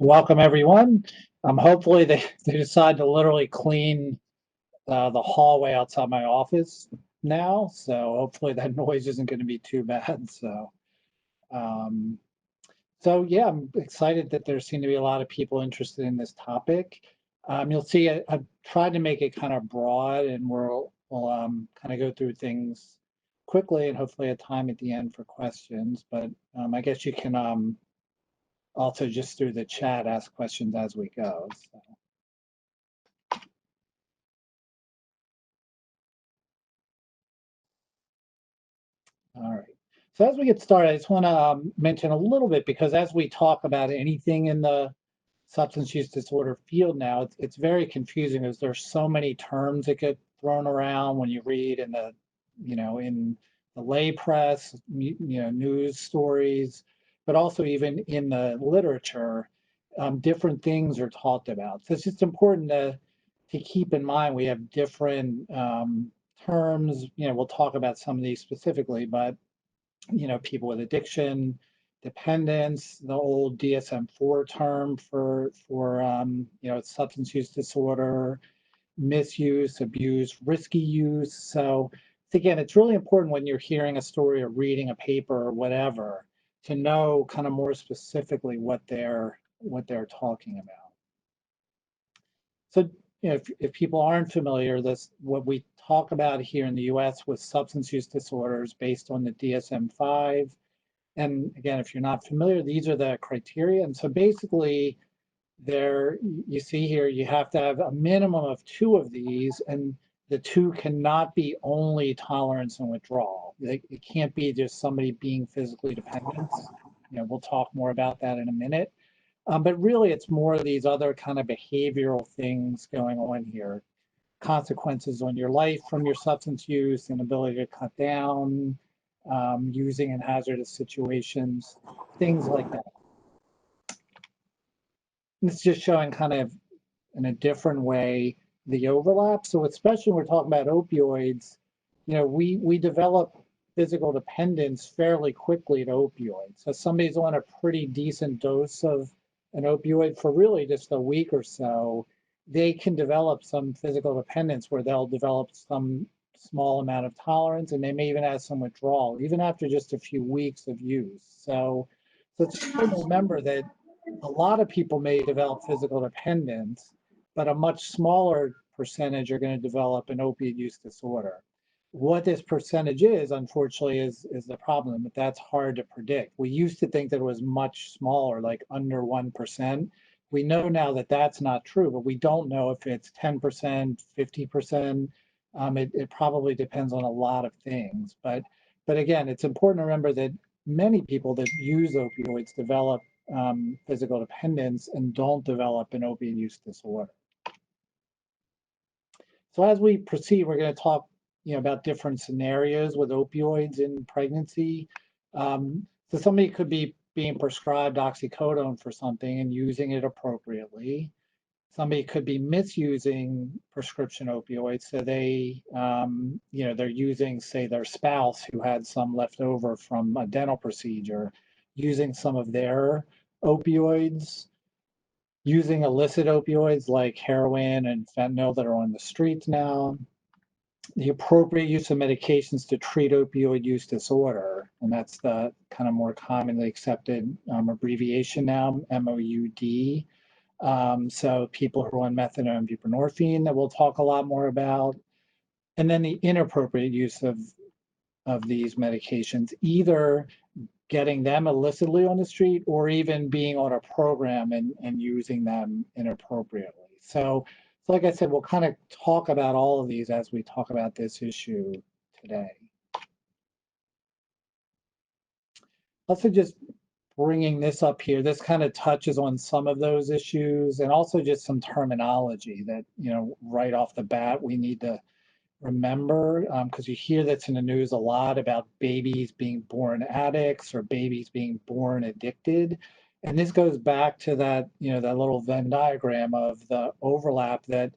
Welcome, everyone. Hopefully they decide to literally clean the hallway outside my office now. So hopefully that noise isn't going to be too bad. Um, so yeah, I'm excited that there seem to be a lot of people interested in this topic. You'll see I've tried to make it kind of broad, and we'll kind of go through things quickly and hopefully have time at the end for questions. But I guess you can also just through the chat ask questions as we go. So. All right. So as we get started, I just want to mention a little bit, because as we talk about anything in the substance use disorder field now, it's very confusing, as there's so many terms that get thrown around when you read in in the lay press, news stories, but also even in the literature, different things are talked about. So it's just important to keep in mind we have different terms. We'll talk about some of these specifically, but people with addiction, dependence, the old DSM-4 term for substance use disorder, misuse, abuse, risky use. So again, it's really important when you're hearing a story or reading a paper or whatever to know kind of more specifically what they're talking about. So, if people aren't familiar, what we talk about here in the U.S. with substance use disorders based on the DSM-5. And again, if you're not familiar, these are the criteria. And so basically, you see here, you have to have a minimum of 2 of these, and the 2 cannot be only tolerance and withdrawal. It can't be just somebody being physically dependent. We'll talk more about that in a minute. But really, it's more of these other kind of behavioral things going on here. Consequences on your life from your substance use, inability to cut down, using in hazardous situations, things like that. It's just showing kind of in a different way the overlap. So especially when we're talking about opioids, we develop physical dependence fairly quickly to opioids. So somebody's on a pretty decent dose of an opioid for really just a week or so, they can develop some physical dependence where they'll develop some small amount of tolerance, and they may even have some withdrawal, even after just a few weeks of use. So it's important to remember that a lot of people may develop physical dependence, but a much smaller percentage are going to develop an opiate use disorder. What this percentage is, unfortunately, is the problem, but that's hard to predict. We used to think that it was much smaller, like under 1%. We know now that that's not true, but we don't know if it's 10%, 50%. It probably depends on a lot of things. But again, it's important to remember that many people that use opioids develop physical dependence and don't develop an opiate use disorder. So as we proceed, we're going to talk about different scenarios with opioids in pregnancy. So somebody could be being prescribed oxycodone for something and using it appropriately. Somebody could be misusing prescription opioids. So they're using, say, their spouse who had some left over from a dental procedure, using some of their opioids, using illicit opioids like heroin and fentanyl that are on the streets now, the appropriate use of medications to treat opioid use disorder, and that's the kind of more commonly accepted abbreviation now, MOUD. So people who are on methadone buprenorphine that we'll talk a lot more about, and then the inappropriate use of these medications, either getting them illicitly on the street or even being on a program and using them inappropriately. So like I said, we'll kind of talk about all of these as we talk about this issue today. Also, just bringing this up here, this kind of touches on some of those issues, and also just some terminology that, right off the bat, we need to remember, because you hear this in the news a lot about babies being born addicts or babies being born addicted. And this goes back to that, that little Venn diagram of the overlap that,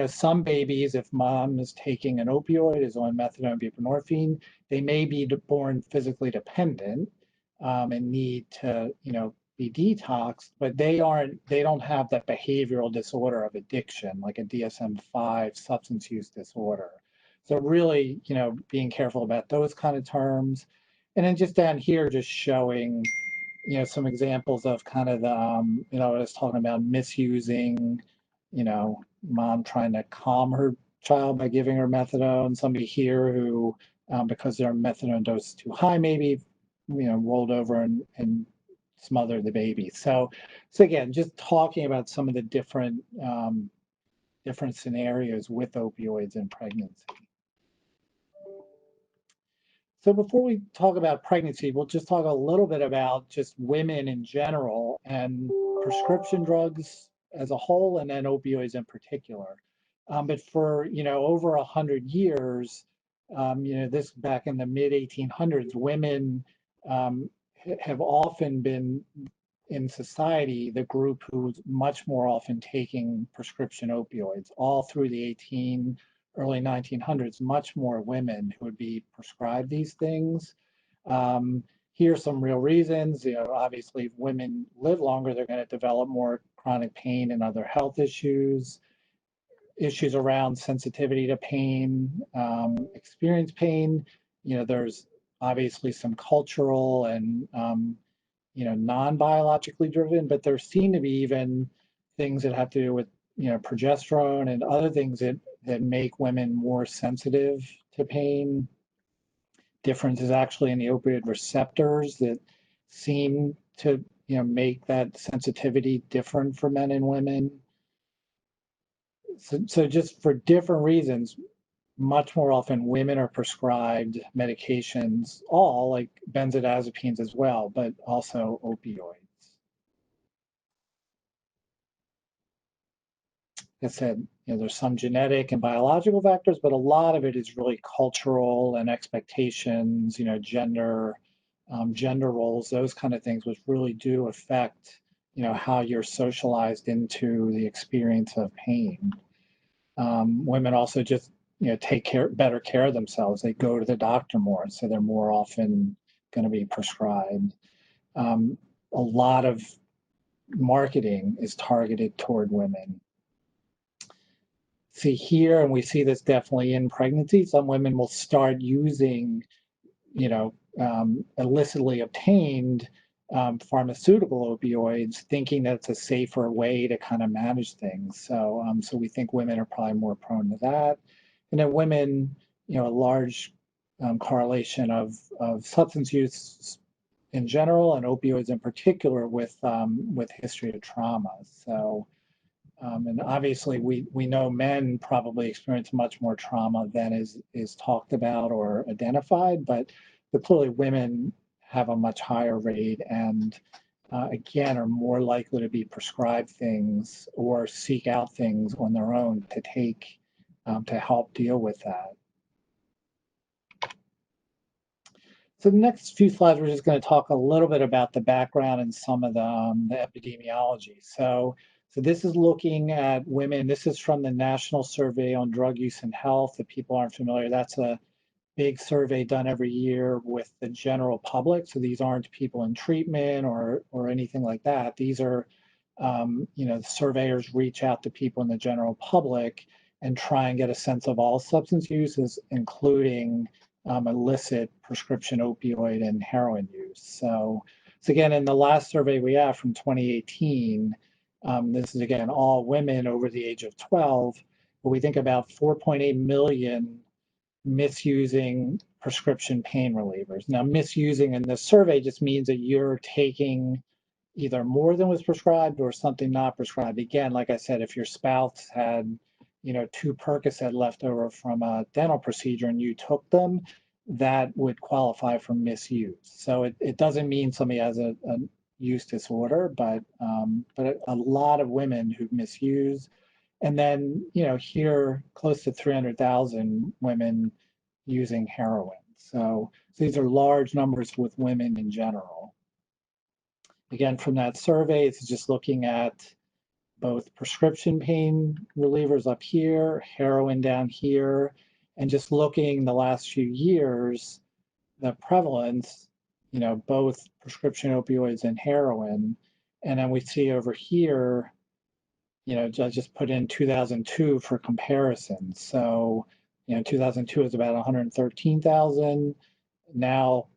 some babies, if mom is taking an opioid, is on methadone buprenorphine, they may be born physically dependent and need to, be detoxed, but they don't have that behavioral disorder of addiction, like a DSM-5 substance use disorder. So really, being careful about those kind of terms. And then just down here, just showing, some examples of kind of the, I was talking about misusing, mom trying to calm her child by giving her methadone, somebody here who, because their methadone dose is too high, maybe, rolled over and smother the baby. So again, just talking about some of the different scenarios with opioids in pregnancy. So before we talk about pregnancy, we'll just talk a little bit about just women in general and prescription drugs as a whole, and then opioids in particular. But for over 100 years, this back in the mid 1800s, women have often been in society the group who's much more often taking prescription opioids. All through the early 1900s, much more women who would be prescribed these things. Here's some real reasons. Obviously, if women live longer, they're going to develop more chronic pain and other health issues around sensitivity to pain, experience pain. There's obviously some cultural and non-biologically driven, but there seem to be even things that have to do with progesterone and other things that make women more sensitive to pain. Differences actually in the opioid receptors that seem to make that sensitivity different for men and women. So just for different reasons, much more often women are prescribed medications, all like benzodiazepines as well, but also opioids. I said, there's some genetic and biological factors, but a lot of it is really cultural and expectations, gender, gender roles, those kind of things, which really do affect, how you're socialized into the experience of pain. Women also just, take better care of themselves. They go to the doctor more, so they're more often going to be prescribed. A lot of marketing is targeted toward women. See here, and we see this definitely in pregnancy, some women will start using, illicitly obtained pharmaceutical opioids, thinking that it's a safer way to kind of manage things. So we think women are probably more prone to that. And then women, a large correlation of substance use in general and opioids in particular with history of trauma. So and obviously, we know men probably experience much more trauma than is talked about or identified, but clearly women have a much higher rate and again are more likely to be prescribed things or seek out things on their own to take to help deal with that. So the next few slides, we're just going to talk a little bit about the background and some of the epidemiology. So this is looking at women. This is from the National Survey on Drug Use and Health. If people aren't familiar, that's a big survey done every year with the general public. So these aren't people in treatment or anything like that. These are, surveyors reach out to people in the general public and try and get a sense of all substance uses, including illicit prescription opioid and heroin use. So again, in the last survey we have from 2018, this is again all women over the age of 12, but we think about 4.8 million misusing prescription pain relievers. Now, misusing in this survey just means that you're taking either more than was prescribed or something not prescribed. Again, like I said, if your spouse had, 2 Percocet left over from a dental procedure and you took them, that would qualify for misuse. So it doesn't mean somebody has a use disorder, but a lot of women who misuse. And then, here close to 300,000 women using heroin. So these are large numbers with women in general. Again, from that survey, it's just looking at both prescription pain relievers up here, heroin down here, and just looking the last few years, the prevalence, both prescription opioids and heroin. And then we see over here, I just put in 2002 for comparison. So, 2002 is about 113,000. Now,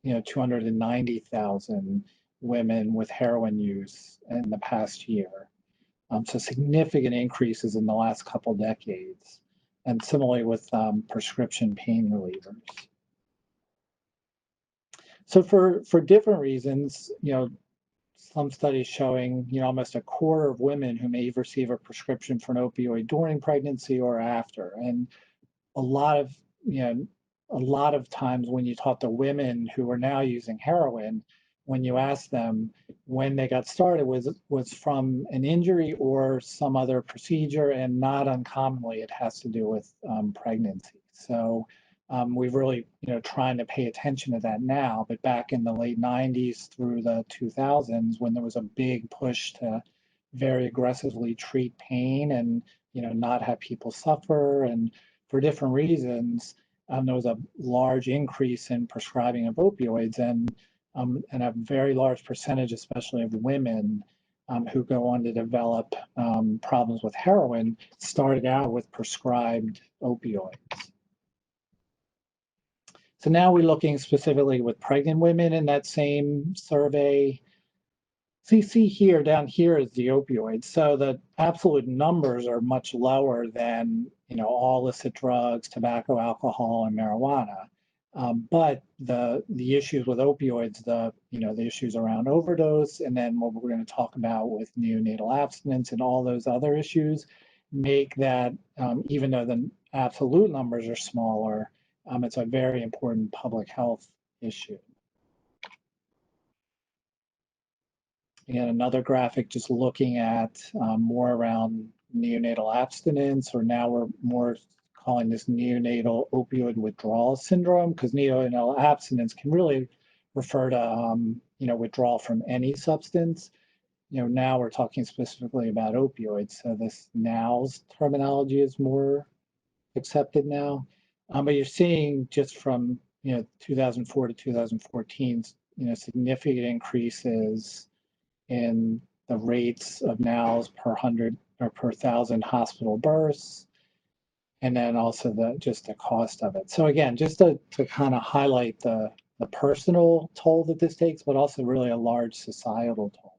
290,000 women with heroin use in the past year. So significant increases in the last couple decades, and similarly with prescription pain relievers. So for different reasons, some studies showing, almost a quarter of women who may receive a prescription for an opioid during pregnancy or after. And a lot of, a lot of times when you talk to women who are now using heroin, when you ask them when they got started was from an injury or some other procedure, and not uncommonly it has to do with pregnancy. So we've really, trying to pay attention to that now. But back in the late 90s through the 2000s, when there was a big push to very aggressively treat pain and, not have people suffer, and for different reasons, there was a large increase in prescribing of opioids, and a very large percentage, especially of women who go on to develop problems with heroin, started out with prescribed opioids. So now we're looking specifically with pregnant women in that same survey. So you see here, down here is the opioids. So the absolute numbers are much lower than, all illicit drugs, tobacco, alcohol, and marijuana. But the issues with opioids, the issues around overdose, and then what we're going to talk about with neonatal abstinence and all those other issues, make that, even though the absolute numbers are smaller, it's a very important public health issue. Again, another graphic just looking at more around neonatal abstinence, or now we're more calling this neonatal opioid withdrawal syndrome, because neonatal abstinence can really refer to withdrawal from any substance. Now we're talking specifically about opioids, so this NOWS terminology is more accepted now. But you're seeing just from 2004 to 2014, significant increases in the rates of NOWS per 100 or per 1,000 hospital births, and then also just the cost of it. So again, just to kind of highlight the personal toll that this takes, but also really a large societal toll.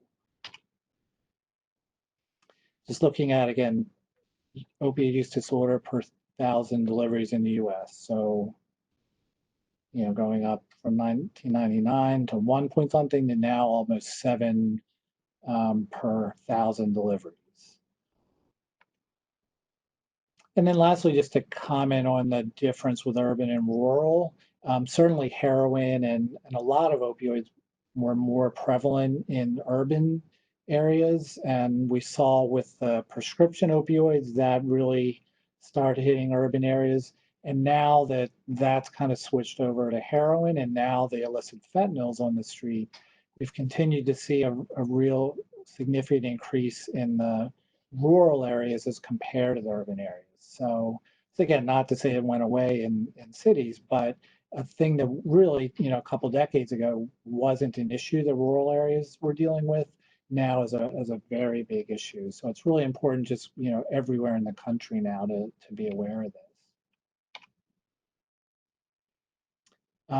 Just looking at, again, opioid use disorder per 1,000 deliveries in the US. So, going up from 1999 to 1 point something to now almost 7 per 1,000 deliveries. And then lastly, just to comment on the difference with urban and rural. Certainly heroin and a lot of opioids were more prevalent in urban areas. And we saw with the prescription opioids that really started hitting urban areas. And now that that's kind of switched over to heroin, and now the illicit fentanyls on the street, we've continued to see a real significant increase in the rural areas as compared to the urban areas. So again, not to say it went away in cities, but a thing that really, a couple decades ago wasn't an issue the rural areas were dealing with, now is a very big issue. So it's really important just, everywhere in the country now to be aware of this.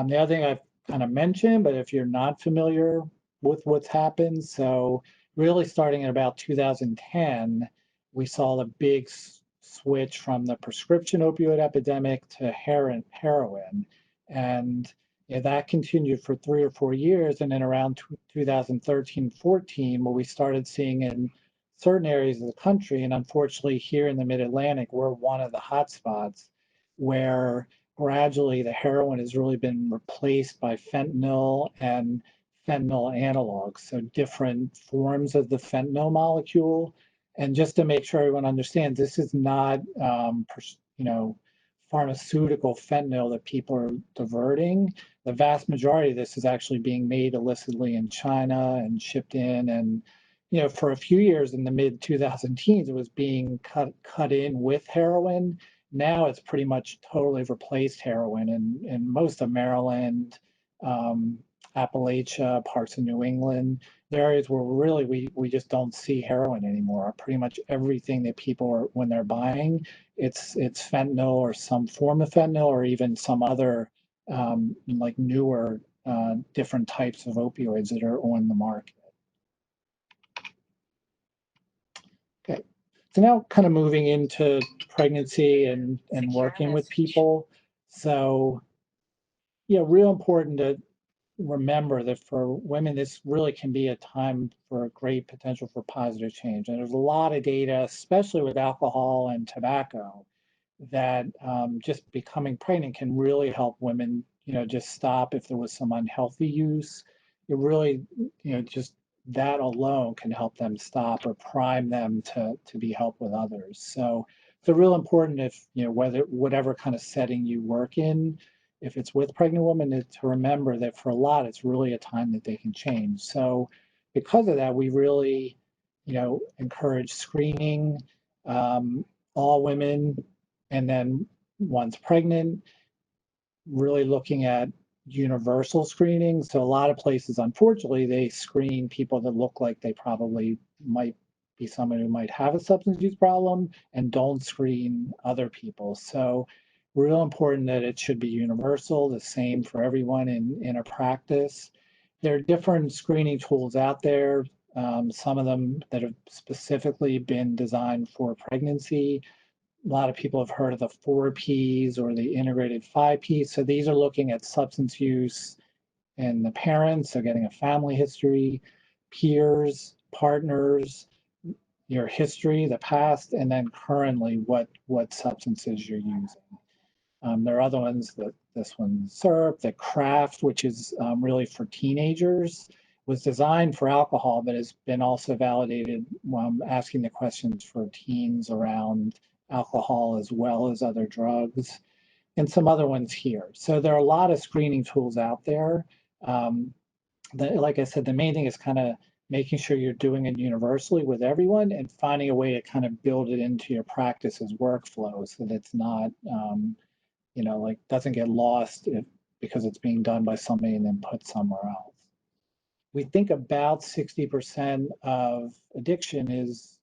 The other thing I've kind of mentioned, but if you're not familiar with what's happened, so really starting in about 2010, we saw the big switch from the prescription opioid epidemic to heroin. And that continued for 3 or 4 years. And then around 2013-14, what we started seeing in certain areas of the country, and unfortunately here in the Mid-Atlantic, we're one of the hotspots where gradually the heroin has really been replaced by fentanyl and fentanyl analogs, so different forms of the fentanyl molecule. And just to make sure everyone understands, this is not, pharmaceutical fentanyl that people are diverting. The vast majority of this is actually being made illicitly in China and shipped in. And, for a few years in the mid 2010s, it was being cut in with heroin. Now it's pretty much totally replaced heroin in most of Maryland, Appalachia, parts of New England. there are areas where really we just don't see heroin anymore. Pretty much everything that people are, when they're buying, it's fentanyl or some form of fentanyl or even some other like newer different types of opioids that are on the market. Okay, so now kind of moving into pregnancy and working with people. So yeah, real important to remember that for women, this really can be a time for a great potential for positive change. And there's a lot of data, especially with alcohol and tobacco, that just becoming pregnant can really help women, just stop if there was some unhealthy use. It really, just that alone can help them stop or prime them to be helped with others. So it's real important if, whatever kind of setting you work in, if it's with pregnant women, to remember that for a lot, it's really a time that they can change. So because of that, we really, encourage screening, all women, and then once pregnant, really looking at universal screening. So a lot of places, unfortunately, they screen people that look like they probably might be someone who might have a substance use problem and don't screen other people. So real important that it should be universal, the same for everyone in a practice. There are different screening tools out there, some of them that have specifically been designed for pregnancy. A lot of people have heard of the 4Ps or the integrated 5Ps. So these are looking at substance use in the parents, so getting a family history, peers, partners, your history, the past, and then currently what substances you're using. There are other ones, that this one, syrup, the craft, which is really for teenagers, was designed for alcohol, but has been also validated asking the questions for teens around alcohol as well as other drugs, and some other ones here. So there are a lot of screening tools out there. Like I said, the main thing is kind of making sure you're doing it universally with everyone and finding a way to kind of build it into your practice's workflow so that it's not, like doesn't get lost because it's being done by somebody and then put somewhere else. We think about 60% of addiction is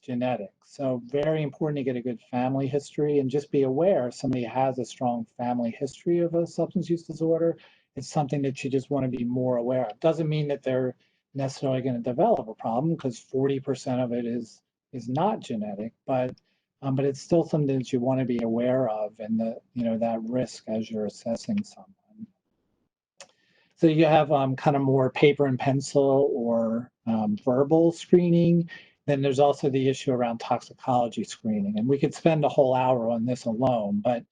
genetic. So very important to get a good family history and just be aware if somebody has a strong family history of a substance use disorder. It's something that you just want to be more aware of. Doesn't mean that they're necessarily going to develop a problem because 40% of it is not genetic, but it's still something that you want to be aware of and that risk as you're assessing someone. So you have kind of more paper and pencil or verbal screening. Then there's also the issue around toxicology screening. And we could spend a whole hour on this alone, but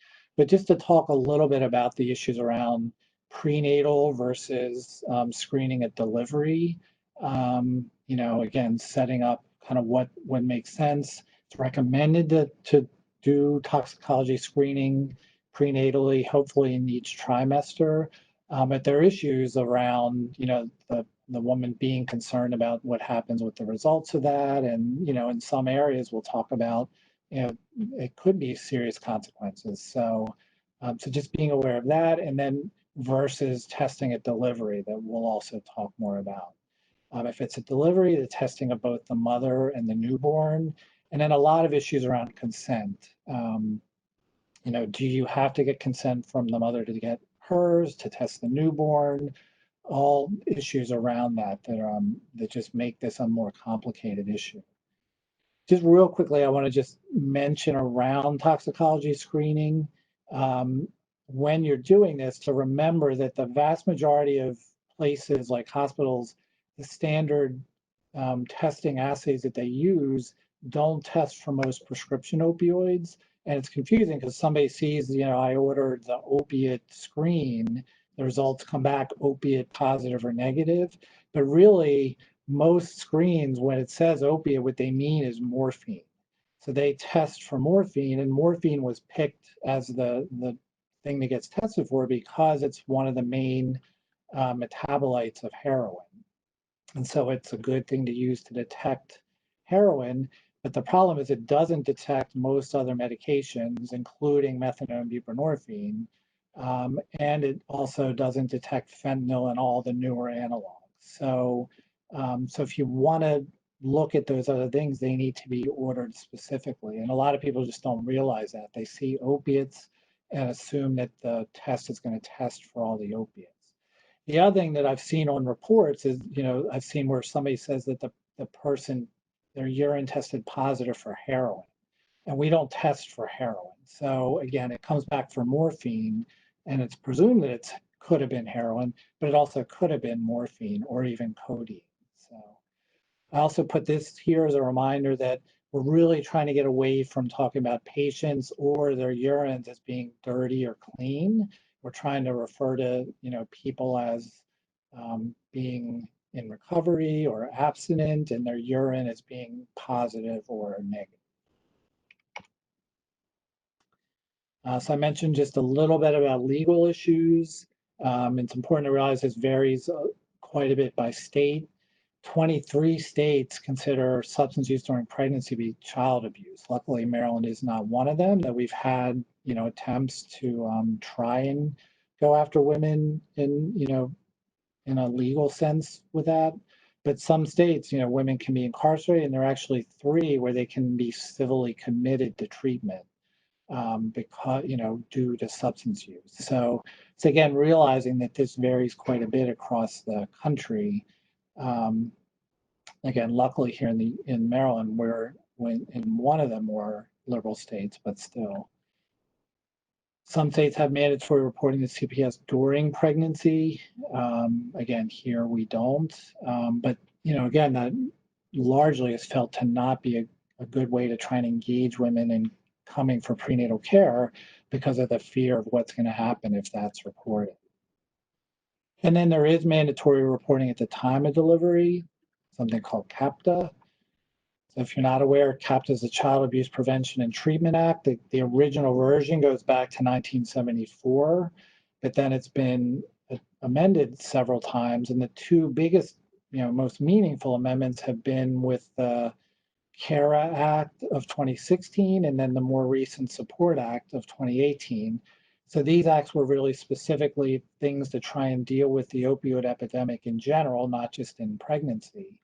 just to talk a little bit about the issues around prenatal versus screening at delivery. Again, setting up kind of what makes sense. It's recommended to do toxicology screening prenatally, hopefully in each trimester. But there are issues around, the woman being concerned about what happens with the results of that. And, in some areas we'll talk about, it could be serious consequences. So, so just being aware of that, and then versus testing at delivery that we'll also talk more about. If it's a delivery, the testing of both the mother and the newborn, and then a lot of issues around consent. Do you have to get consent from the mother to get hers, to test the newborn? All issues around that just make this a more complicated issue. Just real quickly, I want to just mention around toxicology screening. When you're doing this, to remember that the vast majority of places like hospitals, the standard testing assays that they use don't test for most prescription opioids. And it's confusing because somebody sees, I ordered the opiate screen, the results come back opiate positive or negative. But really, most screens, when it says opiate, what they mean is morphine. So they test for morphine, and morphine was picked as the thing that gets tested for because it's one of the main metabolites of heroin. And so it's a good thing to use to detect heroin. But the problem is it doesn't detect most other medications, including methadone buprenorphine. And it also doesn't detect fentanyl and all the newer analogs. So So if you want to look at those other things, they need to be ordered specifically. And a lot of people just don't realize that. They see opiates and assume that the test is going to test for all the opiates. The other thing that I've seen on reports is, I've seen where somebody says that the person, their urine tested positive for heroin, and we don't test for heroin. So again, it comes back for morphine, and it's presumed that it could have been heroin, but it also could have been morphine or even codeine. So I also put this here as a reminder that we're really trying to get away from talking about patients or their urines as being dirty or clean. We're trying to refer to people as being in recovery or abstinent, and their urine as being positive or negative. So I mentioned just a little bit about legal issues. It's important to realize this varies quite a bit by state. 23 states consider substance use during pregnancy to be child abuse. Luckily, Maryland is not one of them. That we've had, attempts to try and go after women in a legal sense with that. But some states, women can be incarcerated, and there are actually 3 where they can be civilly committed to treatment because, due to substance use. So it's again realizing that this varies quite a bit across the country. Again, luckily here in Maryland, when in one of them were liberal states, but still. Some states have mandatory reporting of CPS during pregnancy. Again, here we don't. But again, that largely is felt to not be a good way to try and engage women in coming for prenatal care because of the fear of what's going to happen if that's reported. And then there is mandatory reporting at the time of delivery, something called CAPTA. So if you're not aware, CAPTA is the Child Abuse Prevention and Treatment Act. The original version goes back to 1974, but then it's been amended several times. And the 2 biggest, most meaningful amendments have been with the CARA Act of 2016 and then the more recent Support Act of 2018. So these acts were really specifically things to try and deal with the opioid epidemic in general, not just in pregnancy.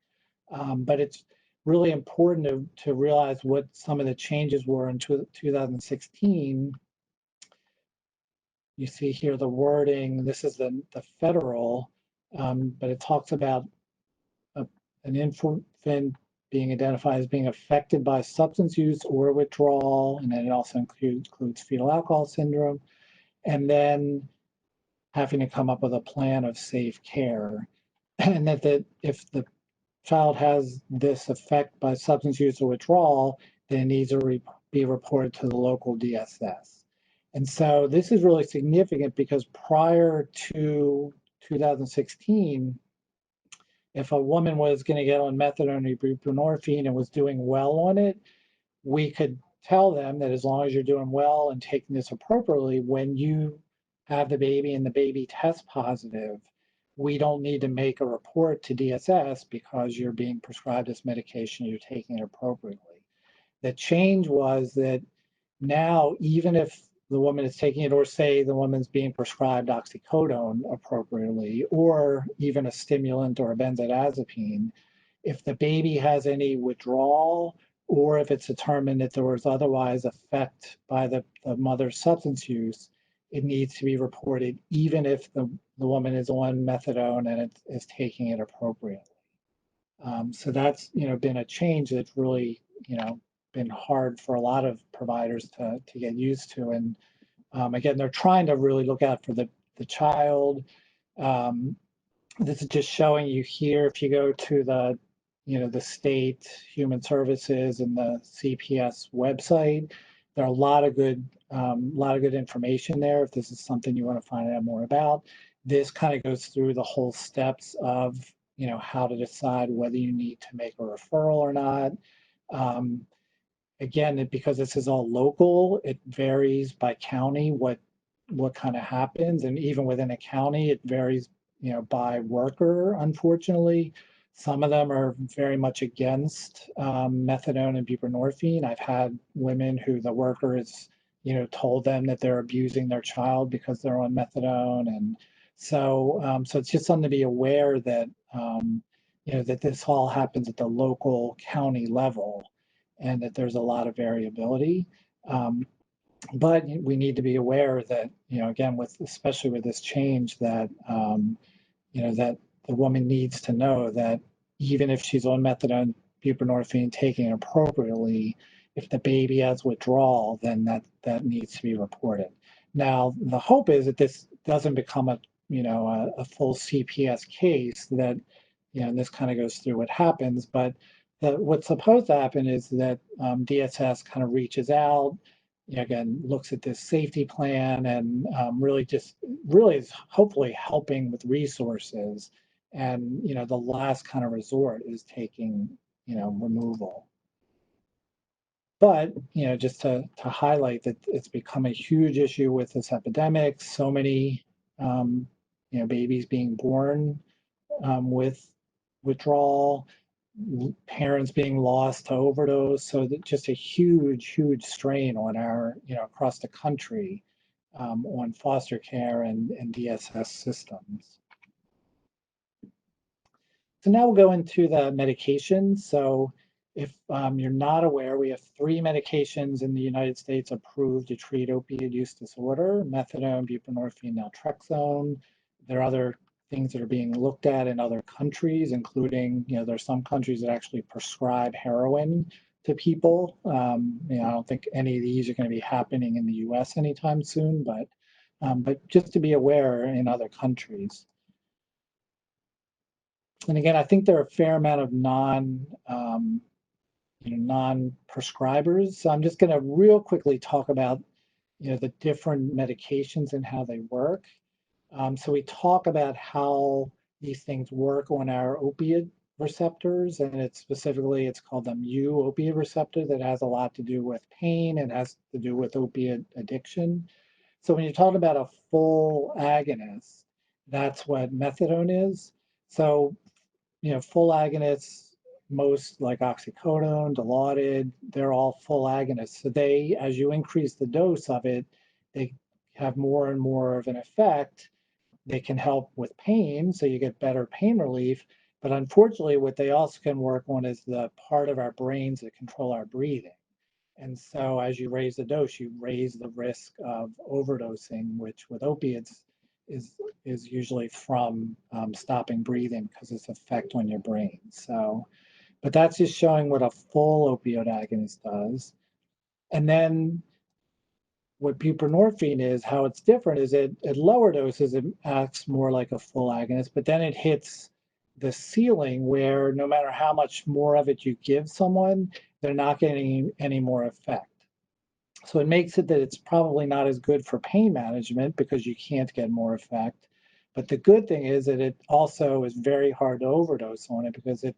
But it's really important to realize what some of the changes were in 2016. You see here the wording, this is the federal, but it talks about an infant being identified as being affected by substance use or withdrawal, and then it also includes fetal alcohol syndrome, and then having to come up with a plan of safe care. And that if the child has this effect by substance use or withdrawal, then it needs to be reported to the local DSS. And so this is really significant because prior to 2016, if a woman was going to get on methadone buprenorphine and was doing well on it, we could tell them that as long as you're doing well and taking this appropriately, when you have the baby and the baby tests positive, we don't need to make a report to DSS because you're being prescribed this medication, you're taking it appropriately. The change was that now, even if the woman is taking it, or say the woman's being prescribed oxycodone appropriately, or even a stimulant or a benzodiazepine, if the baby has any withdrawal, or if it's determined that there was otherwise effect by the mother's substance use, it needs to be reported, even if the woman is on methadone and it is taking it appropriately. So that's been a change that's really been hard for a lot of providers to get used to. And again, they're trying to really look out for the child. This is just showing you here, if you go to the state human services and the CPS website, there are a lot of good information there. If this is something you want to find out more about, this kind of goes through the whole steps of how to decide whether you need to make a referral or not. Again, because this is all local, it varies by county what kind of happens, and even within a county, it varies by worker. Unfortunately, some of them are very much against methadone and buprenorphine. I've had women who the worker has told them that they're abusing their child because they're on methadone, and so it's just something to be aware that that this all happens at the local county level and that there's a lot of variability. Um, but we need to be aware that, again, especially with this change, that, that the woman needs to know that even if she's on methadone, buprenorphine, taking it appropriately, if the baby has withdrawal, then that needs to be reported. Now, the hope is that this doesn't become a full CPS case that, and this kind of goes through what happens, but what's supposed to happen is that DSS kind of reaches out, again, looks at this safety plan and really is hopefully helping with resources. And, the last kind of resort is taking, removal. But, just to highlight that it's become a huge issue with this epidemic, so many, babies being born with withdrawal, parents being lost to overdose. So that just a huge, huge strain on our, across the country on foster care and DSS systems. So now we'll go into the medications. So if you're not aware, we have 3 medications in the United States approved to treat opioid use disorder: methadone, buprenorphine, naltrexone. There are other things that are being looked at in other countries, including, there's some countries that actually prescribe heroin to people. I don't think any of these are going to be happening in the US anytime soon, but just to be aware in other countries. And again, I think there are a fair amount of non-prescribers. So I'm just going to real quickly talk about, the different medications and how they work. So we talk about how these things work on our opiate receptors, and it's called the mu opiate receptor that has a lot to do with pain and has to do with opiate addiction. So when you talk about a full agonist, that's what methadone is. So full agonists, most like oxycodone, Dilaudid, they're all full agonists. So as you increase the dose of it, they have more and more of an effect. They can help with pain, so you get better pain relief. But unfortunately, what they also can work on is the part of our brains that control our breathing. And so as you raise the dose, you raise the risk of overdosing, which with opiates is usually from stopping breathing because its effect on your brain. So, but that's just showing what a full opioid agonist does. And then what buprenorphine is, how it's different is at lower doses, it acts more like a full agonist, but then it hits the ceiling where no matter how much more of it you give someone, they're not getting any more effect. So it makes it that it's probably not as good for pain management because you can't get more effect. But the good thing is that it also is very hard to overdose on it because it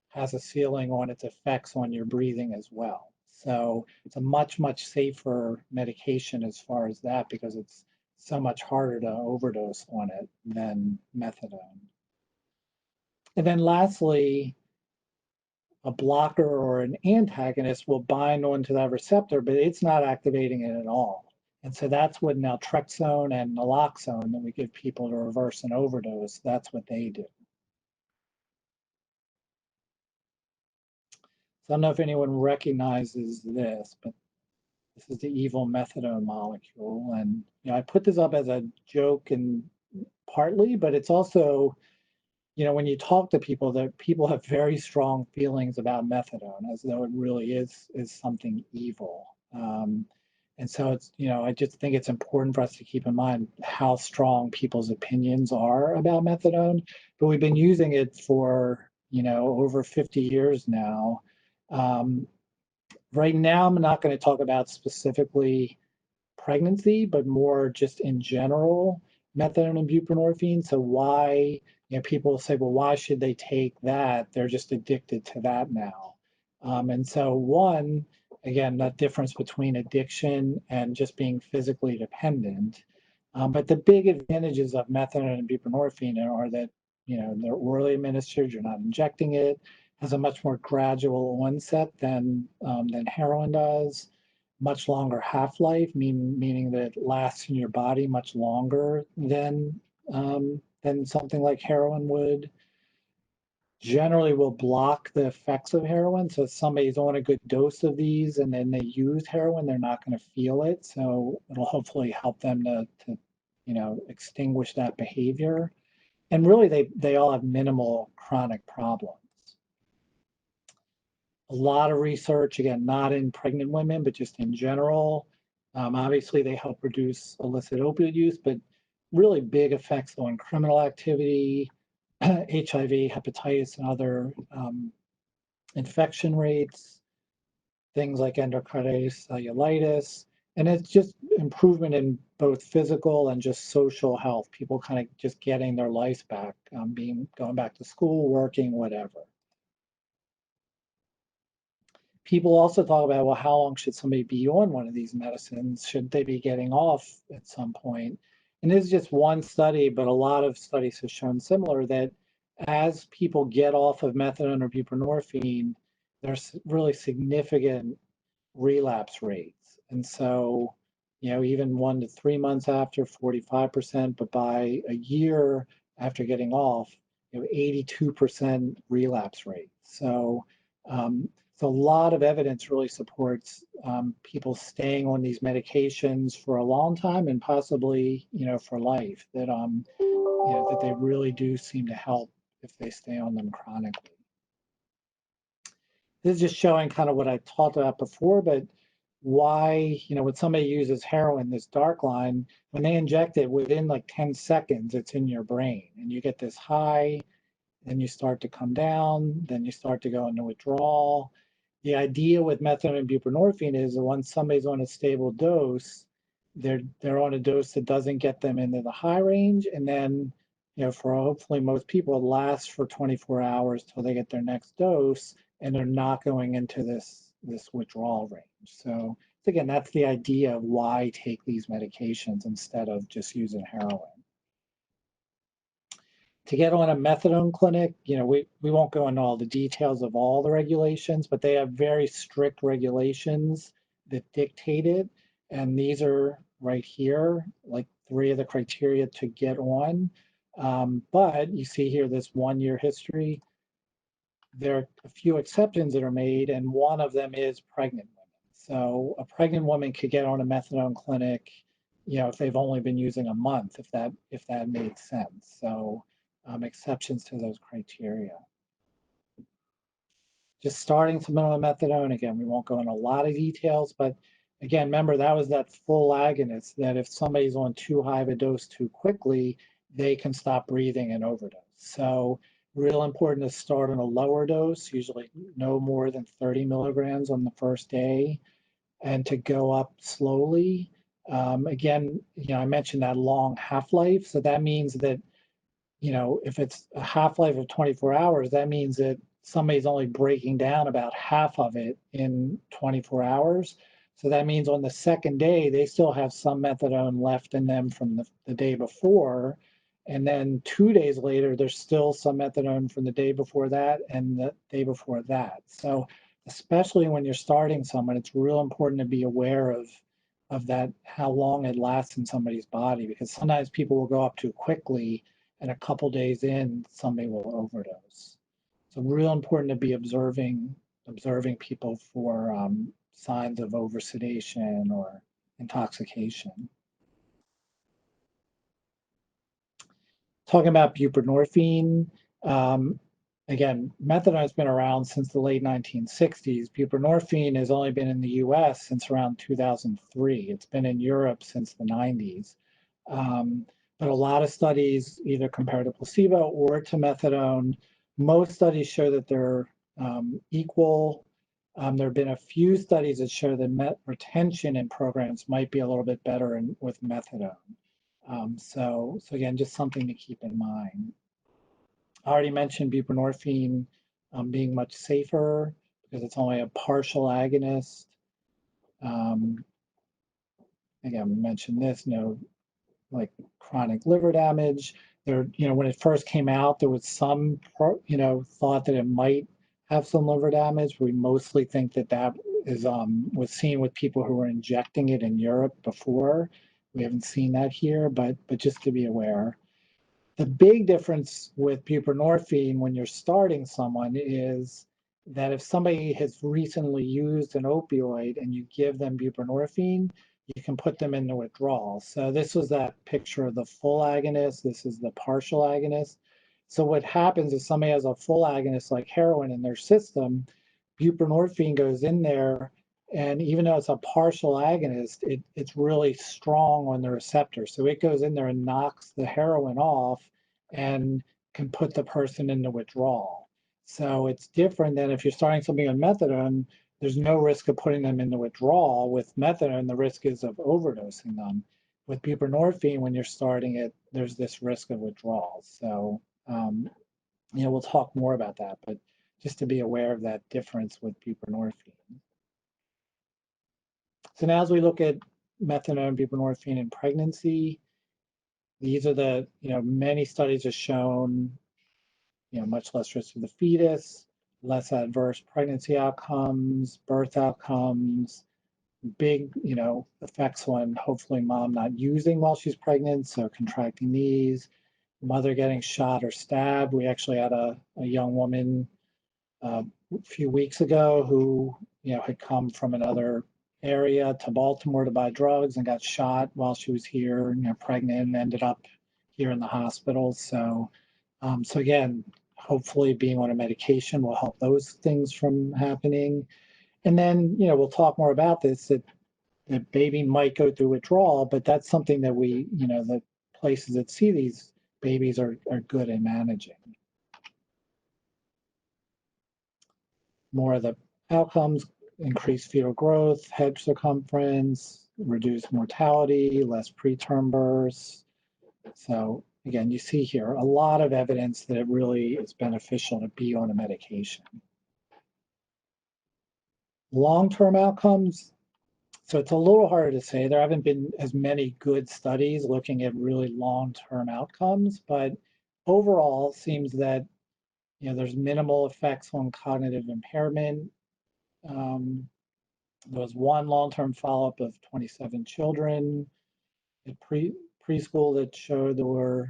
has a ceiling on its effects on your breathing as well. So it's a much, much safer medication as far as that because it's so much harder to overdose on it than methadone. And then lastly, a blocker or an antagonist will bind onto that receptor, but it's not activating it at all. And so that's what naltrexone and naloxone that we give people to reverse an overdose, that's what they do. So I don't know if anyone recognizes this, but this is the evil methadone molecule. And I put this up as a joke and partly, but it's also, when you talk to people, that people have very strong feelings about methadone, as though it really is something evil. And so it's, I just think it's important for us to keep in mind how strong people's opinions are about methadone. But we've been using it for, over 50 years now. Right now, I'm not going to talk about specifically pregnancy, but more just in general, methadone and buprenorphine. So why, people say, well, why should they take that? They're just addicted to that now. And so one, again, that difference between addiction and just being physically dependent. But the big advantages of methadone and buprenorphine are that, they're orally administered, you're not injecting it, has a much more gradual onset than heroin does, much longer half-life, meaning that it lasts in your body much longer than something like heroin would. generally will block the effects of heroin. So if somebody's on a good dose of these and then they use heroin, they're not going to feel it. So it'll hopefully help them to extinguish that behavior. And really, they all have minimal chronic problems. A lot of research, again, not in pregnant women, but just in general. Obviously, they help reduce illicit opioid use, but really big effects on criminal activity, HIV, hepatitis, and other infection rates, things like endocarditis, cellulitis, and it's just improvement in both physical and just social health. People kind of just getting their lives back, going back to school, working, whatever. People also talk about, well, how long should somebody be on one of these medicines? Should they be getting off at some point? And this is just one study, but a lot of studies have shown similar that as people get off of methadone or buprenorphine, there's really significant relapse rates. And so, even 1 to 3 months after, 45%, but by a year after getting off, 82% relapse rate. So, so a lot of evidence really supports people staying on these medications for a long time and possibly, for life. That they really do seem to help if they stay on them chronically. This is just showing kind of what I talked about before, but why, when somebody uses heroin, this dark line, when they inject it within like 10 seconds, it's in your brain and you get this high, then you start to come down, then you start to go into withdrawal. The idea with methadone and buprenorphine is that once somebody's on a stable dose, they're on a dose that doesn't get them into the high range, and then for hopefully most people, it lasts for 24 hours till they get their next dose, and they're not going into this withdrawal range. So again, that's the idea of why take these medications instead of just using heroin. To get on a methadone clinic, we won't go into all the details of all the regulations, but they have very strict regulations that dictate it. And these are right here, like 3 of the criteria to get on. But you see here this 1-year history. There are a few exceptions that are made, and one of them is pregnant women. So a pregnant woman could get on a methadone clinic, if they've only been using a month, if that made sense. So exceptions to those criteria. Just starting some methadone, again, we won't go into a lot of details, but again, remember that was that full agonist that if somebody's on too high of a dose too quickly, they can stop breathing and overdose. So real important to start on a lower dose, usually no more than 30 milligrams on the first day, and to go up slowly. Again, I mentioned that long half-life, so that means that if it's a half-life of 24 hours, that means that somebody's only breaking down about half of it in 24 hours. So that means on the second day, they still have some methadone left in them from the day before. And then 2 days later, there's still some methadone from the day before that and the day before that. So especially when you're starting someone, it's real important to be aware of that, how long it lasts in somebody's body, because sometimes people will go up too quickly and a couple days in, somebody will overdose. So real important to be observing people for signs of oversedation or intoxication. Talking about buprenorphine, again, methadone has been around since the late 1960s. Buprenorphine has only been in the US since around 2003. It's been in Europe since the 90s. But a lot of studies either compare to placebo or to methadone. Most studies show that they're equal. There have been a few studies that show that retention in programs might be a little bit better with methadone. So again, just something to keep in mind. I already mentioned buprenorphine being much safer because it's only a partial agonist. Again, we mentioned this, like chronic liver damage. There, when it first came out, there was some, thought that it might have some liver damage. We mostly think that is was seen with people who were injecting it in Europe before. We haven't seen that here, but just to be aware. The big difference with buprenorphine when you're starting someone is that if somebody has recently used an opioid and you give them buprenorphine, you can put them into withdrawal. So this was that picture of the full agonist. This is the partial agonist. So what happens is somebody has a full agonist like heroin in their system, buprenorphine goes in there, and even though it's a partial agonist, it's really strong on the receptor. So it goes in there and knocks the heroin off and can put the person into withdrawal. So it's different than if you're starting something on methadone, there's no risk of putting them into withdrawal. With methadone, the risk is of overdosing them. With buprenorphine, when you're starting it, there's this risk of withdrawal. So, we'll talk more about that, but just to be aware of that difference with buprenorphine. So now as we look at methadone, buprenorphine in pregnancy, these are the, many studies have shown, much less risk for the fetus, less adverse pregnancy outcomes, birth outcomes, big, effects on hopefully mom not using while she's pregnant, so contracting these, mother getting shot or stabbed. We actually had a young woman a few weeks ago who, had come from another area to Baltimore to buy drugs and got shot while she was here, pregnant, and ended up here in the hospital. So, so again, hopefully being on a medication will help those things from happening. And then, we'll talk more about this, that the baby might go through withdrawal, but that's something that we, the places that see these babies are good in managing. More of the outcomes: increased fetal growth, head circumference, reduced mortality, less preterm births. So again, you see here a lot of evidence that it really is beneficial to be on a medication. Long-term outcomes. So it's a little harder to say. There haven't been as many good studies looking at really long-term outcomes, but overall seems that there's minimal effects on cognitive impairment. There was one long-term follow-up of 27 children at preschool that showed there were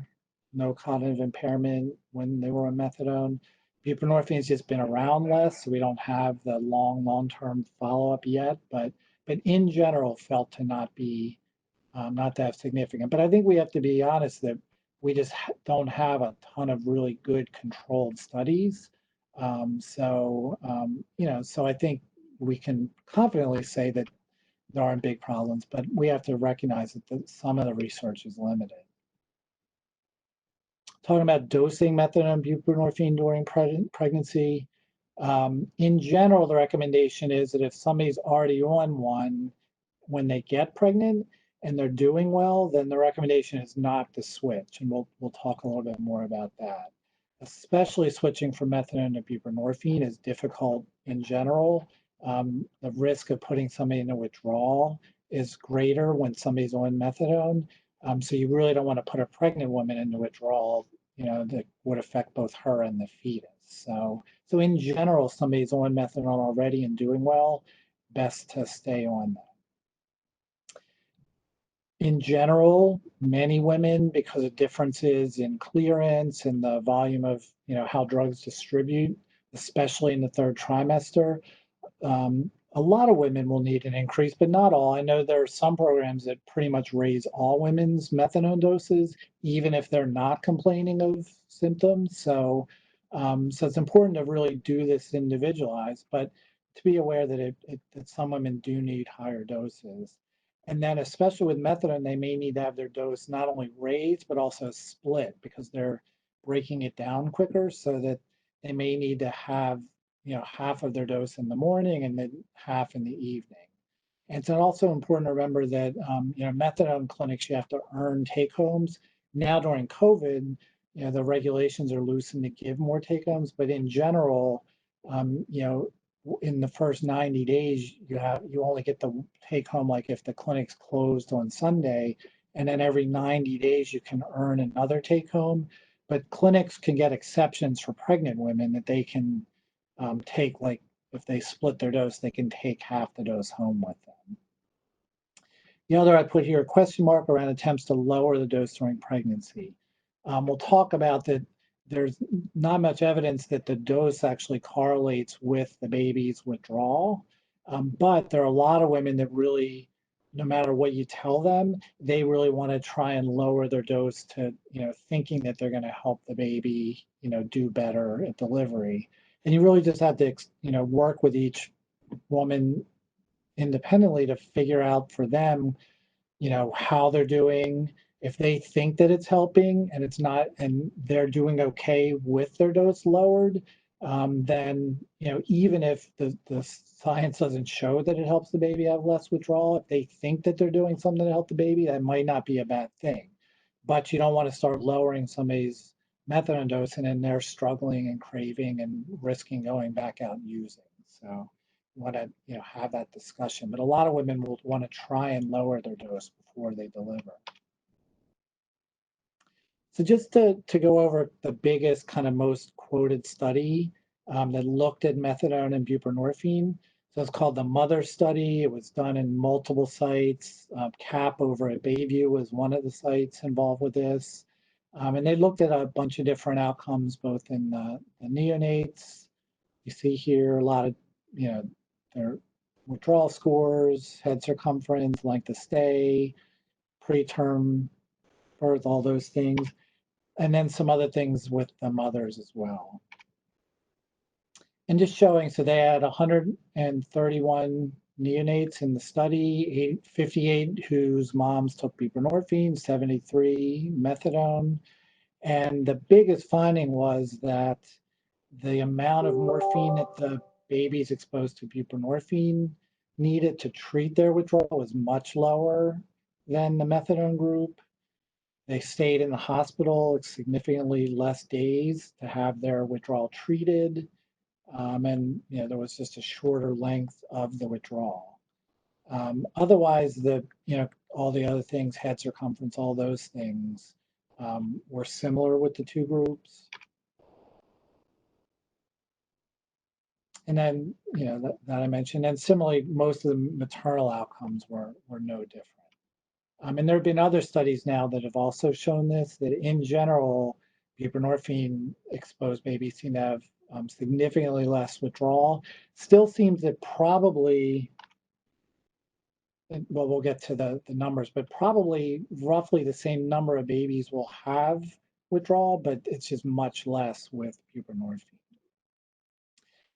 no cognitive impairment when they were on methadone. Buprenorphine has just been around less, so we don't have the long-term follow-up yet, but in general felt to not be not that significant. But I think we have to be honest that we just don't have a ton of really good controlled studies. So I think we can confidently say that there aren't big problems, but we have to recognize that some of the research is limited. Talking about dosing methadone buprenorphine during pregnancy, in general, the recommendation is that if somebody's already on one, when they get pregnant and they're doing well, then the recommendation is not to switch. And we'll talk a little bit more about that. Especially switching from methadone to buprenorphine is difficult in general. The risk of putting somebody into withdrawal is greater when somebody's on methadone. So you really don't want to put a pregnant woman into withdrawal, that would affect both her and the fetus. So in general, somebody's on methadone already and doing well, best to stay on that. In general, many women, because of differences in clearance and the volume of, how drugs distribute, especially in the third trimester, a lot of women will need an increase, but not all. I know there are some programs that pretty much raise all women's methadone doses, even if they're not complaining of symptoms. So it's important to really do this individualized, but to be aware that that some women do need higher doses. And then especially with methadone, they may need to have their dose not only raised, but also split because they're breaking it down quicker, so that they may need to have half of their dose in the morning and then half in the evening. And it's also important to remember that methadone clinics, you have to earn take homes. Now during COVID, the regulations are loosened to give more take homes, but in general, in the first 90 days, you only get the take home like if the clinic's closed on Sunday, and then every 90 days you can earn another take home. But clinics can get exceptions for pregnant women that they can take, like if they split their dose, they can take half the dose home with them. The other, I put here a question mark around attempts to lower the dose during pregnancy. we'll talk about that there's not much evidence that the dose actually correlates with the baby's withdrawal. But there are a lot of women that really, no matter what you tell them, they really want to try and lower their dose to, thinking that they're going to help the baby, do better at delivery. And you really just have to, work with each woman independently to figure out for them, how they're doing. If they think that it's helping and it's not, and they're doing okay with their dose lowered, then, even if the science doesn't show that it helps the baby have less withdrawal, if they think that they're doing something to help the baby, that might not be a bad thing. But you don't want to start lowering somebody's methadone dose and then they're struggling and craving and risking going back out and using. So want to have that discussion, but a lot of women will want to try and lower their dose before they deliver. So just to go over the biggest kind of most quoted study that looked at methadone and buprenorphine. So it's called the Mother Study. It was done in multiple sites. CAP over at Bayview was one of the sites involved with this. And they looked at a bunch of different outcomes, both in the neonates. You see here a lot of, their withdrawal scores, head circumference, length of stay, preterm birth, all those things, and then some other things with the mothers as well. And just showing, so they had 131 neonates in the study, 58 whose moms took buprenorphine, 73 methadone. And the biggest finding was that the amount of morphine that the babies exposed to buprenorphine needed to treat their withdrawal was much lower than the methadone group. They stayed in the hospital significantly less days to have their withdrawal treated. And there was just a shorter length of the withdrawal. Otherwise, all the other things, head circumference, all those things were similar with the two groups. And then, that I mentioned, and similarly, most of the maternal outcomes were no different. And there have been other studies now that have also shown this, that in general, buprenorphine exposed babies seem to have significantly less withdrawal. Still seems that probably, well, we'll get to the numbers, but probably roughly the same number of babies will have withdrawal, but it's just much less with buprenorphine.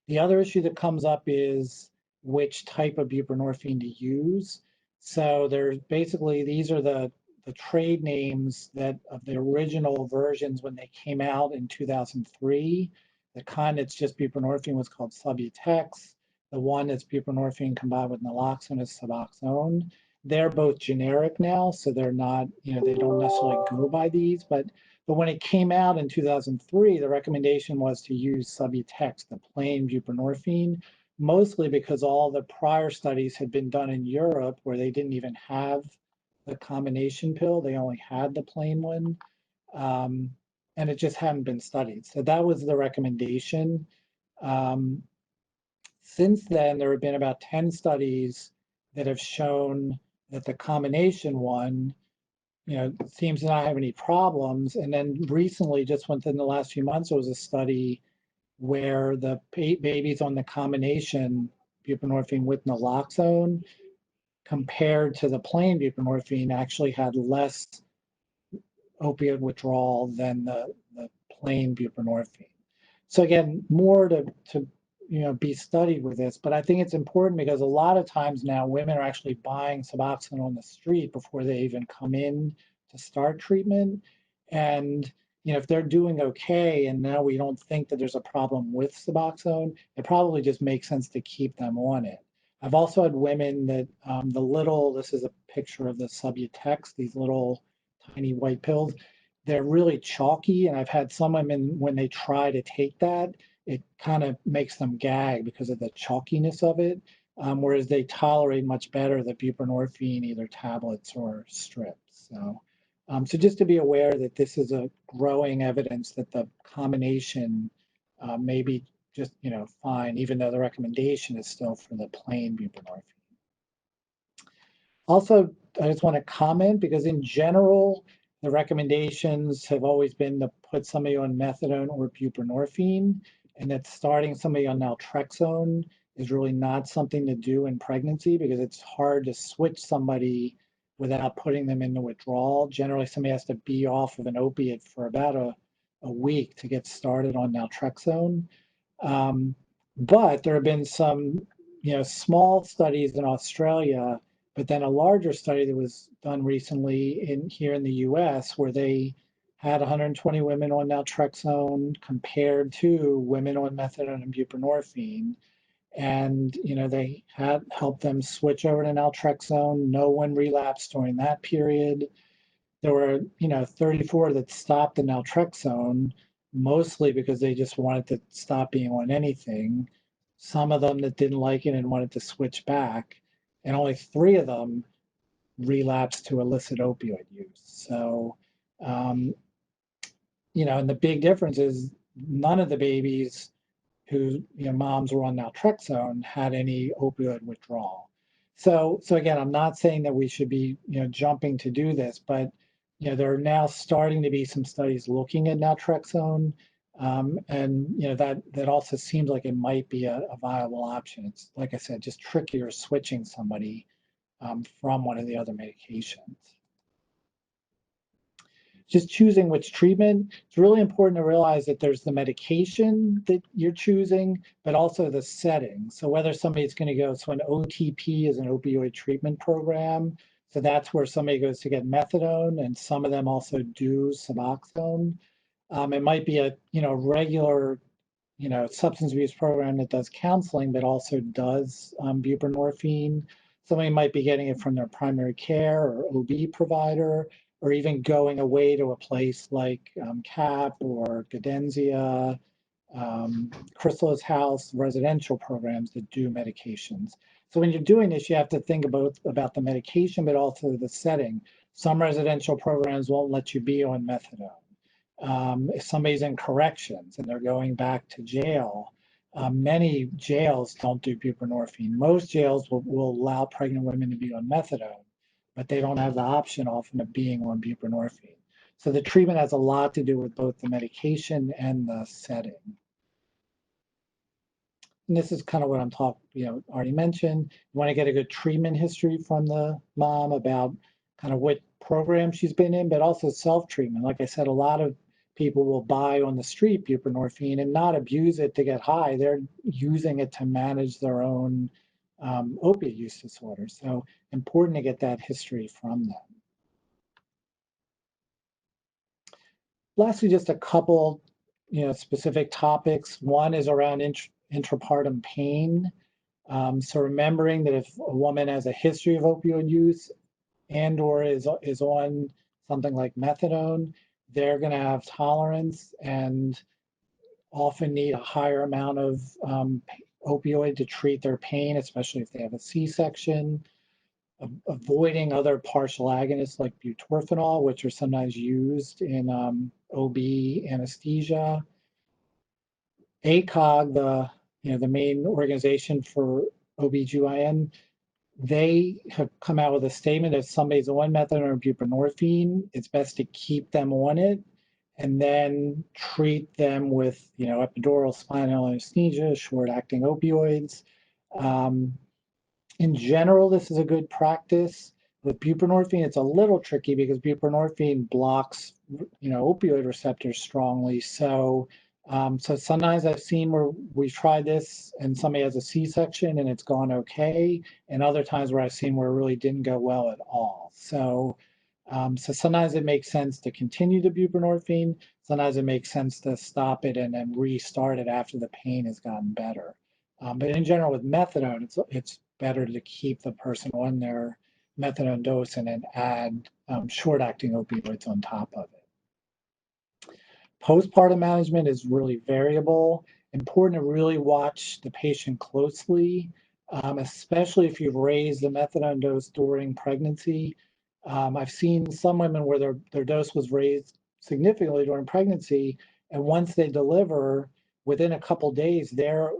The other issue that comes up is which type of buprenorphine to use. So there's basically, these are the trade names that of the original versions when they came out in 2003. The kind that's just buprenorphine was called Subutex. The one that's buprenorphine combined with naloxone is Suboxone. They're both generic now, so they're not, they don't necessarily go by these, but when it came out in 2003, the recommendation was to use Subutex, the plain buprenorphine, mostly because all the prior studies had been done in Europe where they didn't even have the combination pill. They only had the plain one. And it just hadn't been studied. So that was the recommendation. Since then, there have been about 10 studies that have shown that the combination one seems to not have any problems. And then recently, just within the last few months, there was a study where the babies on the combination buprenorphine with naloxone compared to the plain buprenorphine actually had less opioid withdrawal than the plain buprenorphine. So again, more to be studied with this, but I think it's important because a lot of times now women are actually buying Suboxone on the street before they even come in to start treatment. And if they're doing okay and now we don't think that there's a problem with Suboxone, it probably just makes sense to keep them on it. I've also had women that this is a picture of the Subutex, these little tiny white pills. They're really chalky, and I've had some women, when they try to take that, it kind of makes them gag because of the chalkiness of it, whereas they tolerate much better the buprenorphine, either tablets or strips. So just to be aware that this is a growing evidence that the combination may be just fine, even though the recommendation is still for the plain buprenorphine. Also, I just want to comment because in general, the recommendations have always been to put somebody on methadone or buprenorphine, and that starting somebody on naltrexone is really not something to do in pregnancy because it's hard to switch somebody without putting them into withdrawal. Generally, somebody has to be off of an opiate for about a week to get started on naltrexone. But there have been some, small studies in Australia, but then a larger study that was done recently here in the US where they had 120 women on naltrexone compared to women on methadone and buprenorphine. And, they had helped them switch over to naltrexone. No one relapsed during that period. There were, 34 that stopped the naltrexone, mostly because they just wanted to stop being on anything. Some of them that didn't like it and wanted to switch back, and only 3 of them relapsed to illicit opioid use. So, um, and the big difference is none of the babies who, moms were on naltrexone had any opioid withdrawal. So again, I'm not saying that we should be, jumping to do this, but there are now starting to be some studies looking at naltrexone, and that also seems like it might be a viable option. It's like I said, just trickier switching somebody from one of the other medications. Just choosing which treatment, it's really important to realize that there's the medication that you're choosing, but also the setting. So whether somebody's going to go, so an OTP is an opioid treatment program. So that's where somebody goes to get methadone, and some of them also do Suboxone. It might be a regular substance abuse program that does counseling, but also does buprenorphine. Somebody might be getting it from their primary care or OB provider, or even going away to a place like CAP or Gadenzia, Chrysalis House, residential programs that do medications. So when you're doing this, you have to think about the medication, but also the setting. Some residential programs won't let you be on methadone. If somebody's in corrections and they're going back to jail, many jails don't do buprenorphine. Most jails will allow pregnant women to be on methadone, but they don't have the option often of being on buprenorphine. So the treatment has a lot to do with both the medication and the setting. And this is kind of what I'm already mentioned. You want to get a good treatment history from the mom about kind of what program she's been in, but also self-treatment. Like I said, a lot of people will buy on the street buprenorphine and not abuse it to get high. They're using it to manage their own opiate use disorder. So important to get that history from them. Lastly, just a couple, specific topics. One is around intrapartum pain. So remembering that if a woman has a history of opioid use and or is on something like methadone, they're going to have tolerance and often need a higher amount of opioid to treat their pain, especially if they have a C-section. Avoiding other partial agonists like butorphanol, which are sometimes used in OB anesthesia. ACOG, the main organization for OBGYN, they have come out with a statement: if somebody's on methadone or buprenorphine, it's best to keep them on it and then treat them with, epidural spinal anesthesia, short-acting opioids. In general, this is a good practice. With buprenorphine, it's a little tricky because buprenorphine blocks, opioid receptors strongly. So sometimes I've seen where we've tried this and somebody has a C-section and it's gone okay, and other times where I've seen where it really didn't go well at all. So sometimes it makes sense to continue the buprenorphine. Sometimes it makes sense to stop it and then restart it after the pain has gotten better. But in general, with methadone, it's better to keep the person on their methadone dose and then add short-acting opioids on top of it. Postpartum management is really variable. Important to really watch the patient closely, especially if you've raised the methadone dose during pregnancy. I've seen some women where their dose was raised significantly during pregnancy, and once they deliver, within a couple days, they're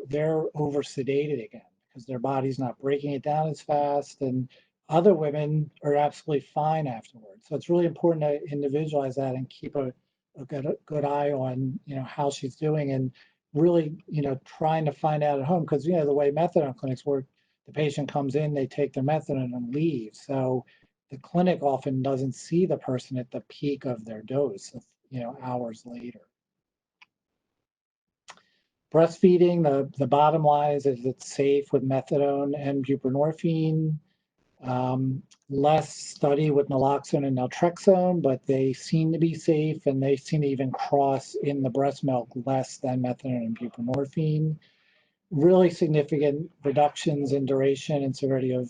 over sedated again because their body's not breaking it down as fast, and other women are absolutely fine afterwards. So it's really important to individualize that and keep a good eye on, how she's doing, and really, trying to find out at home, because, the way methadone clinics work, the patient comes in, they take their methadone and leave. So the clinic often doesn't see the person at the peak of their dose of, hours later. Breastfeeding, the bottom line is it's safe with methadone and buprenorphine. Less study with naloxone and naltrexone, but they seem to be safe, and they seem to even cross in the breast milk less than methadone and buprenorphine. Really significant reductions in duration and severity of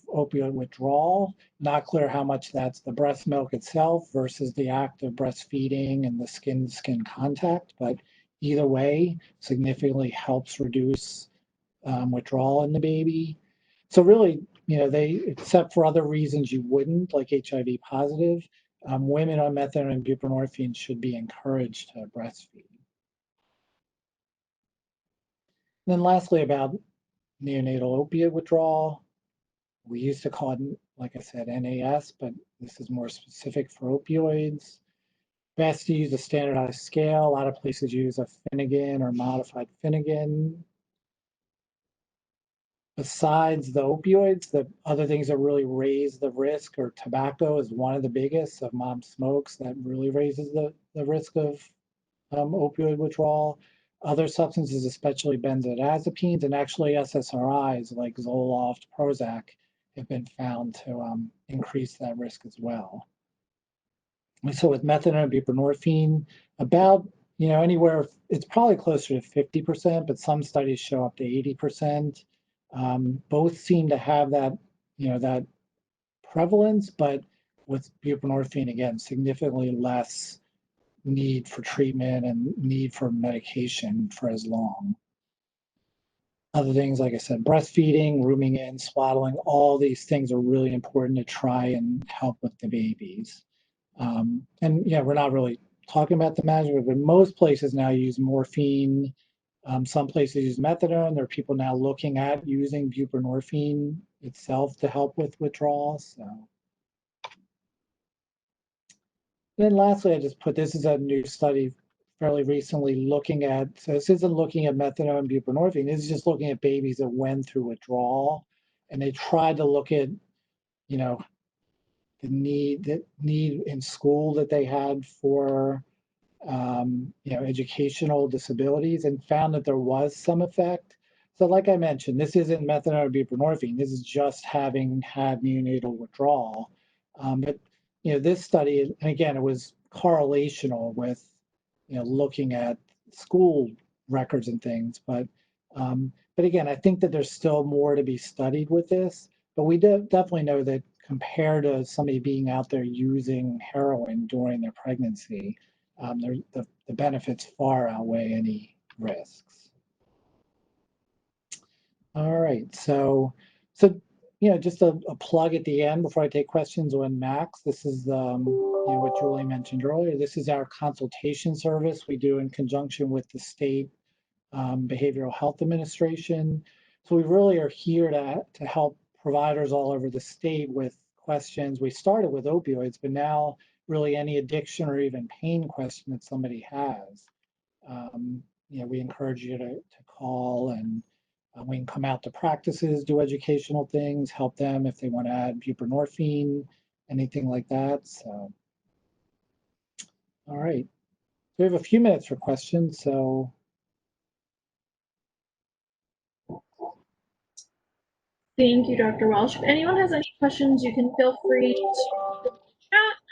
opioid withdrawal. Not clear how much that's the breast milk itself versus the act of breastfeeding and the skin-to-skin contact, but either way, significantly helps reduce withdrawal in the baby. So really, they, except for other reasons you wouldn't, like HIV positive, women on methadone and buprenorphine should be encouraged to breastfeed. And then lastly, about neonatal opiate withdrawal. We used to call it, like I said, NAS, but this is more specific for opioids. Best to use a standardized scale. A lot of places use a Finnegan or modified Finnegan. Besides the opioids, the other things that really raise the risk, or tobacco is one of the biggest. If mom smokes, that really raises the risk of opioid withdrawal. Other substances, especially benzodiazepines, and actually SSRIs like Zoloft, Prozac, have been found to increase that risk as well. And so with methadone and buprenorphine, about, anywhere, it's probably closer to 50%, but some studies show up to 80%. Both seem to have that, that prevalence, but with buprenorphine, again, significantly less need for treatment and need for medication for as long. Other things, like I said, breastfeeding, rooming in, swaddling, all these things are really important to try and help with the babies. And yeah, we're not really talking about the management, but most places now use morphine. Some places use methadone. There are people now looking at using buprenorphine itself to help with withdrawal. So then lastly, I just put, this is a new study fairly recently looking at, so this isn't looking at methadone and buprenorphine, this is just looking at babies that went through withdrawal. And they tried to look at, the need in school that they had for educational disabilities, and found that there was some effect. So like I mentioned, this isn't methadone or buprenorphine, this is just having had neonatal withdrawal. But this study, and again, it was correlational with looking at school records and things, but again, I think that there's still more to be studied with this. But we definitely know that compared to somebody being out there using heroin during their pregnancy, the benefits far outweigh any risks. All right, so just a plug at the end before I take questions on Max. This is what Julie mentioned earlier. This is our consultation service we do in conjunction with the state Behavioral Health Administration. So we really are here to help providers all over the state with questions. We started with opioids, but now really any addiction or even pain question that somebody has. We encourage you to call, and we can come out to practices, do educational things, help them if they want to add buprenorphine, anything like that. So, all right. We have a few minutes for questions, so. Thank you, Dr. Welsh. If anyone has any questions, you can feel free to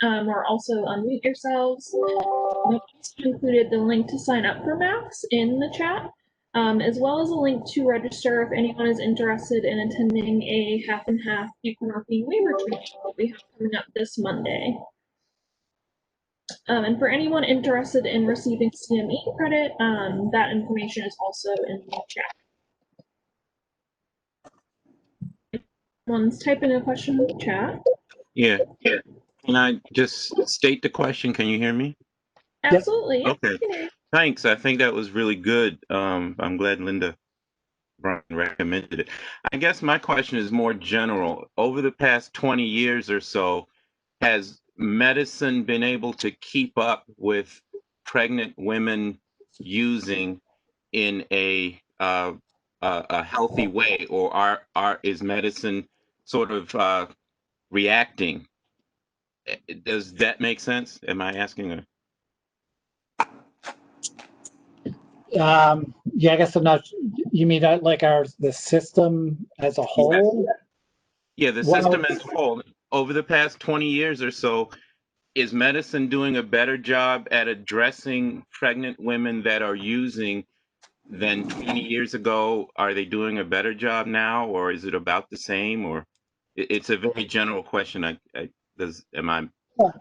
chat or also unmute yourselves. We also included the link to sign up for Max in the chat, as well as a link to register if anyone is interested in attending a half and half buprenorphine waiver training that we have coming up this Monday. And for anyone interested in receiving CME credit, that information is also in the chat. Someone's typing a question in the chat. Yeah. Can I just state the question? Can you hear me? Absolutely. Okay. Thanks. I think that was really good. I'm glad Linda recommended it. I guess my question is more general. Over the past 20 years or so, has medicine been able to keep up with pregnant women using in a healthy way, or is medicine sort of reacting? Does that make sense? Am I asking a? Yeah, I guess I'm not. You mean like the system as a whole? Yeah, the system as a whole. Over the past 20 years or so, is medicine doing a better job at addressing pregnant women that are using than 20 years ago? Are they doing a better job now, or is it about the same? Or it's a very general question. Am I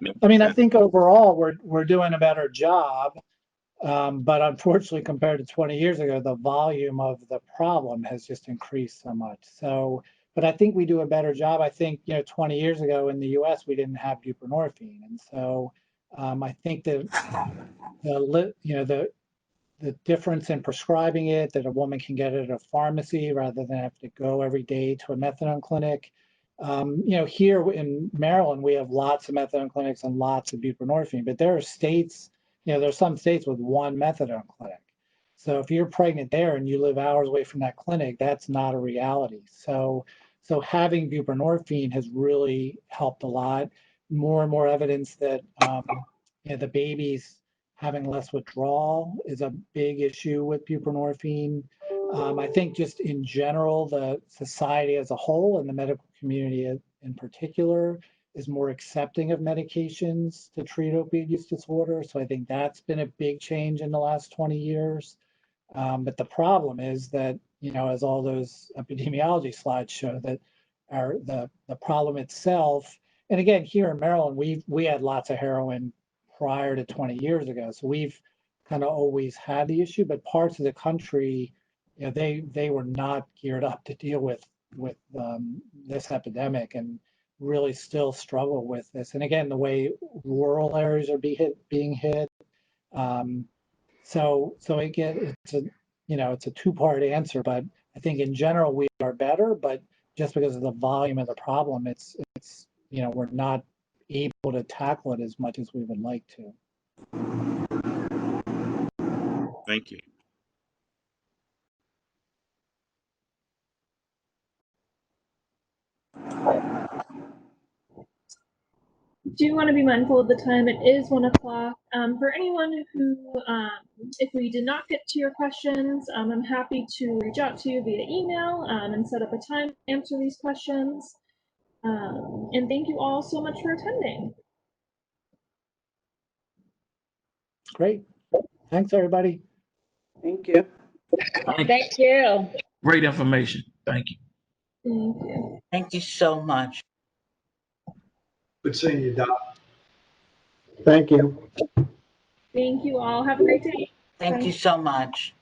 making I mean, I sense? think overall we're doing a better job. But unfortunately, compared to 20 years ago, the volume of the problem has just increased so much. So, but I think we do a better job. I think, 20 years ago in the US, we didn't have buprenorphine. And so I think that the difference in prescribing it, that a woman can get it at a pharmacy rather than have to go every day to a methadone clinic. Here in Maryland, we have lots of methadone clinics and lots of buprenorphine, but there are states, there's some states with one methadone clinic. So if you're pregnant there and you live hours away from that clinic, that's not a reality. So having buprenorphine has really helped a lot. More and more evidence that the babies having less withdrawal is a big issue with buprenorphine. I think just in general, the society as a whole and the medical community in particular is more accepting of medications to treat opioid use disorder. So I think that's been a big change in the last 20 years. But the problem is that, as all those epidemiology slides show, that the problem itself, and again, here in Maryland, we had lots of heroin prior to 20 years ago. So we've kind of always had the issue, but parts of the country, they were not geared up to deal with this epidemic and really still struggle with this. And again, the way rural areas are being hit. So again, it's a two-part answer, but I think in general we are better, but just because of the volume of the problem, it's we're not able to tackle it as much as we would like to. Thank you. Do want to be mindful of the time. It is 1 o'clock. For anyone who, if we did not get to your questions, I'm happy to reach out to you via email and set up a time to answer these questions. And thank you all so much for attending. Great. Thanks, everybody. Thank you. Thank you. Great information. Thank you. Thank you. Thank you so much. Good seeing you, Doc. Thank you. Thank you all. Have a great day. Thank Bye. you so much.